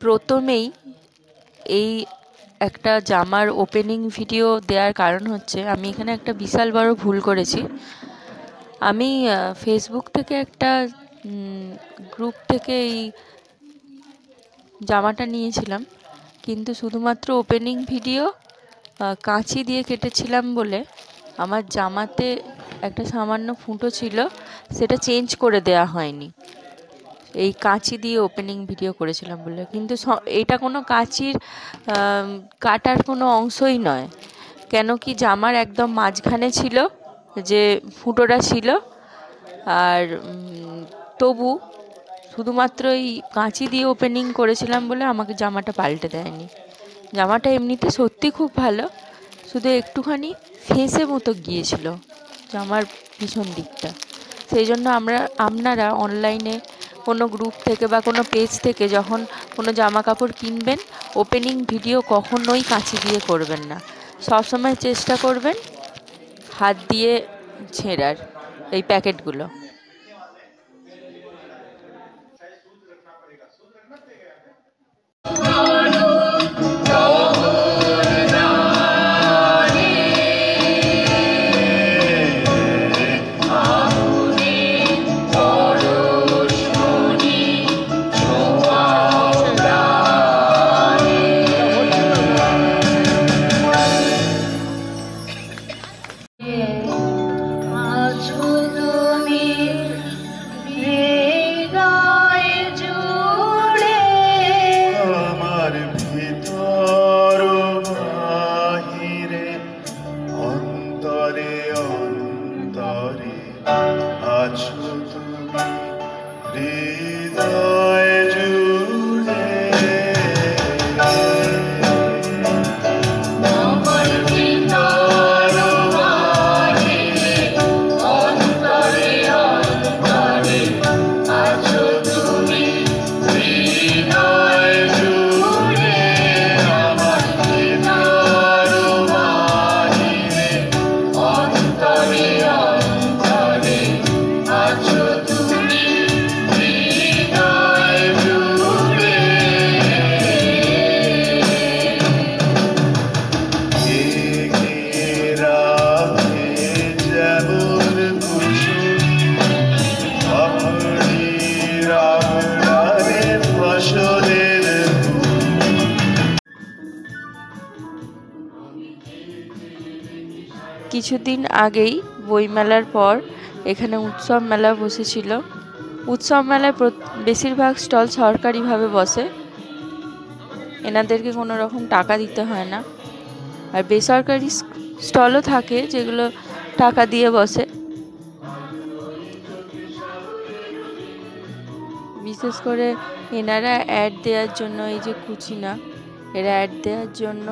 প্রথমেই এই একটা জামার ওপেনিং ভিডিও দেওয়ার কারণ হচ্ছে আমি এখানে একটা বিশাল বড় ভুল করেছি। আমি ফেসবুক থেকে একটা গ্রুপ থেকে এই জামাটা নিয়েছিলাম, কিন্তু শুধুমাত্র ওপেনিং ভিডিও কাঁচি দিয়ে কেটেছিলাম বলে আমার জামাতে একটা সামান্য ফুটো ছিল, সেটা চেঞ্জ করে দেওয়া হয়নি। এই কাঁচি দিয়ে ওপেনিং ভিডিও করেছিলাম বলে, কিন্তু এটা কোনো কাঁচির কাটার কোনো অংশই নয়। কেন কি জামার একদম মাঝখানে ছিল যে ফুটোটা ছিল, আর তবু শুধুমাত্র এই কাঁচি দিয়ে ওপেনিং করেছিলাম বলে আমাকে জামাটা পাল্টে দেয়নি। জামাটা এমনিতে সত্যি খুব ভালো, শুধু একটুখানি ফেঁসে মতো গিয়েছিল জামার পিছন দিকটা। সেই জন্য আপনারা অনলাইনে কোনো গ্রুপ থেকে বা কোনো পেজ থেকে যখন কোনো জামা কাপড় কিনবেন, ওপেনিং ভিডিও কখনোই কাঁচি দিয়ে করবেন না। সবসময় চেষ্টা করবেন হাত দিয়ে ছেঁড়ার এই প্যাকেটগুলো। কিছুদিন আগেই বইমেলার পর এখানে উৎসব মেলা বসেছিল। উৎসব মেলায় বেশিরভাগ স্টল সরকারিভাবে বসে, এনাদেরকে কোনো রকম টাকা দিতে হয় না। আর বেসরকারি স্টলও থাকে যেগুলো টাকা দিয়ে বসে। বিশেষ করে এনারা অ্যাড দেওয়ার জন্য, এই যে কুচিনা, এরা অ্যাড দেওয়ার জন্য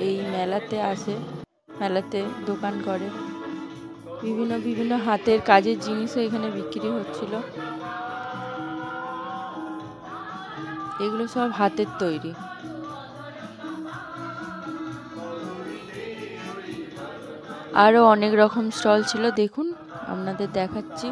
এই মেলাতে আসে, মেলাতে দোকান করে। বিভিন্ন হাতের কাজের জিনিসও এখানে বিক্রি হচ্ছিল। এগুলো সব হাতের তৈরি। আরও অনেক রকম স্টল ছিল, দেখুন আপনাদের দেখাচ্ছি।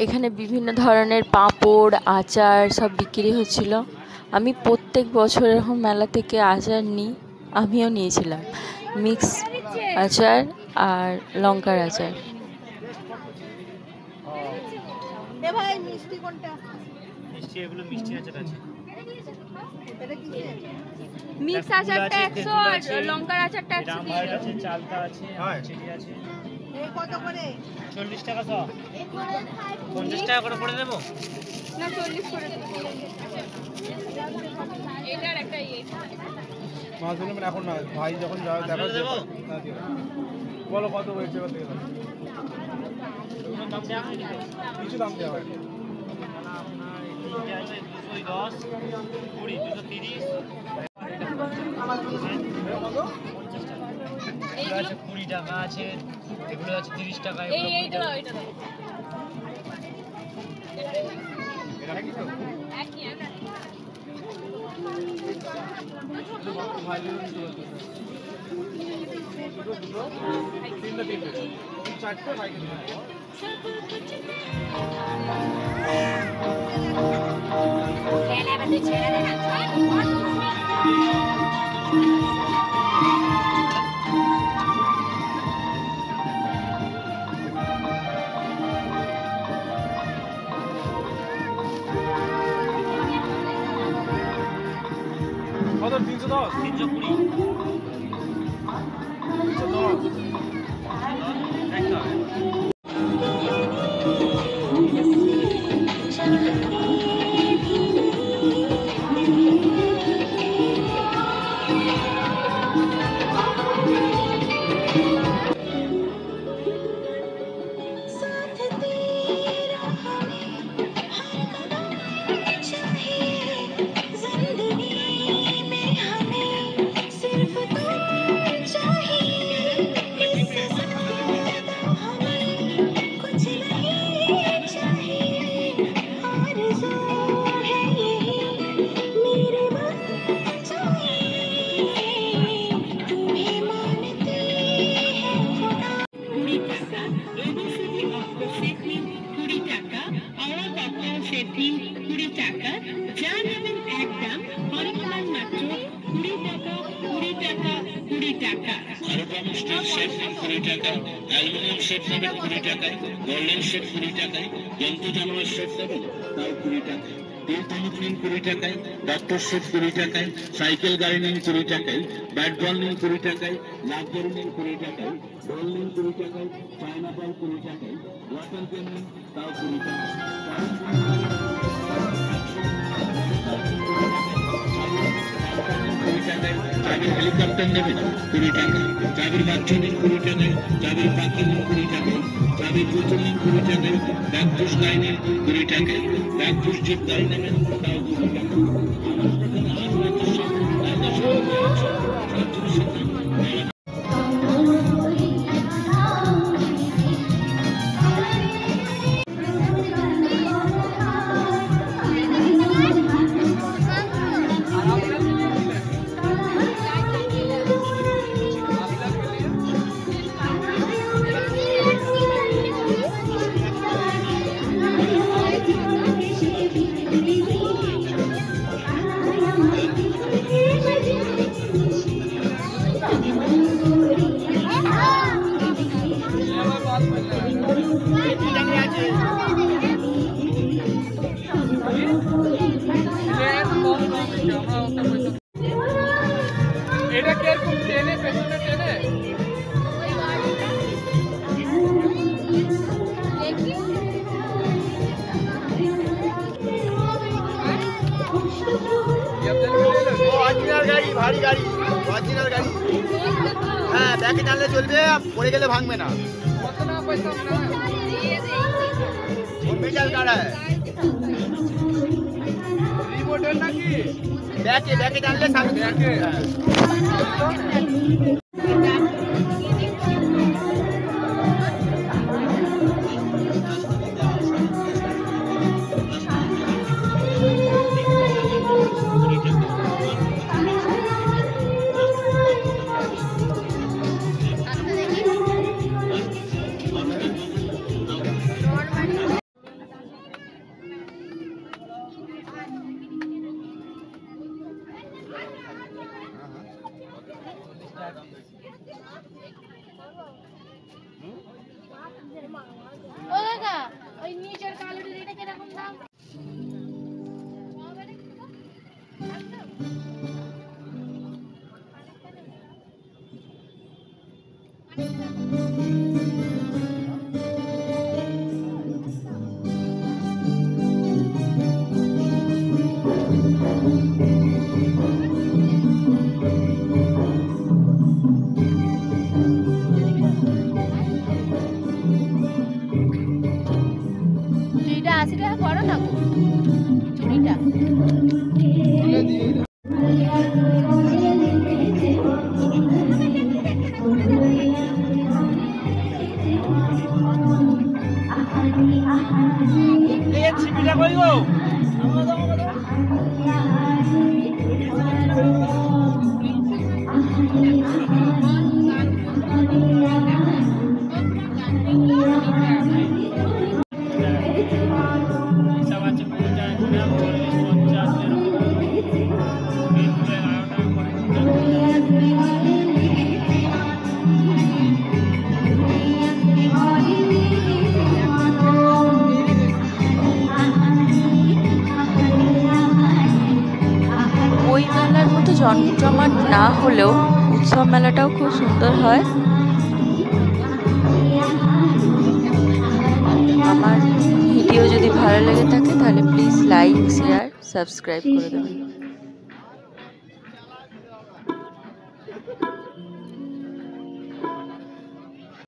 এখানে বিভিন্ন ধরনের পাঁপড় আচার সব বিক্রি হচ্ছিল। আমি প্রত্যেক বছর এরকম মেলা থেকে আচার নিই, আমিও নিয়েছিলাম মিক্স আচার আর লঙ্কার আচার। মিক্স আচারটা 100 আর লঙ্কার আচারটা 100 দিয়ে দাও। চালটা আছে, চিনি আছে। কত করে? 40 টাকা সব। 50 টাকা করে পড়ে দেবো? না 40 করে দেব। এটার একটা মাছ হলো মানে এখন না, ভাই যখন যাবে দেখা দেবো। বলো কত হয়েছে বলতে গেলে। দাম দেওয়া হয়নি? কিছু দাম দেওয়া হয়। আপনার এইটা আছে 210, 20, 230। এগুলো আছে 20 টাকা আছে, এগুলো আছে 30 টাকা, এগুলো 20 টাকা। এইটা দাও। এটা কি তো? একই আছে। তিনটে চারটে ভাই কত 310 320 অ্যালুমিনিয়াম সেট নেবেন 20 টাকায়, গোল্ডেন সেট 20 টাকায়, জন্তু জানোয়ার সেট নেবেন তাও 20 টাকায়, তেল তালুক নিন 20 টাকায়, ডক্টর সেট 20 টাকায়, সাইকেল গাড়ি নিন 20 টাকায়, ব্যাট বল নিন 20 টাকায়, লাভগরু নিন 20 টাকায়, বল নিন 20 টাকায়, চায়না বল 20 টাকায়, ওয়াটার পেন নিন তাও 20 টাকায়। চাবির হেলিকপ্টার নেবেন 20 টাকা, চাবির বাচ্চা নিন 20 টাকায়, চাবির পাখি নিন 20 টাকায়, চাবির পুতুল নিন 20 টাকায়, ব্যাগ পুশ গাড়ি নিন 20 টাকায়, ব্যাগ পুশ জিপ গাড়ি নেবেন তাও 20 টাকা। ব্যাকে টানলে চলবে, পড়ে গেলে ভাঙবে না। মেটাল কাটা রিমোটের নাকি? ব্যাকে টানলে সামনে ব্যাকে। ও দাদা ওই নিচের কালোটা এটা কিরকম দাম? চুড়িটা 80 টাকা করো না গো, চুড়িটা। ছিপিটা কই গো? হিসাব আছে 50 গ্রাম 40 50 এরকম। এইগুলো 11 টাকা করে। ওই মেলার মতো জমজমাট না হলেও উৎসব মেলাটাও খুব সুন্দর হয়। আমার ভিডিও যদি ভালো লেগে থাকে তাহলে প্লিজ লাইক শেয়ার সাবস্ক্রাইব করে দেবেন।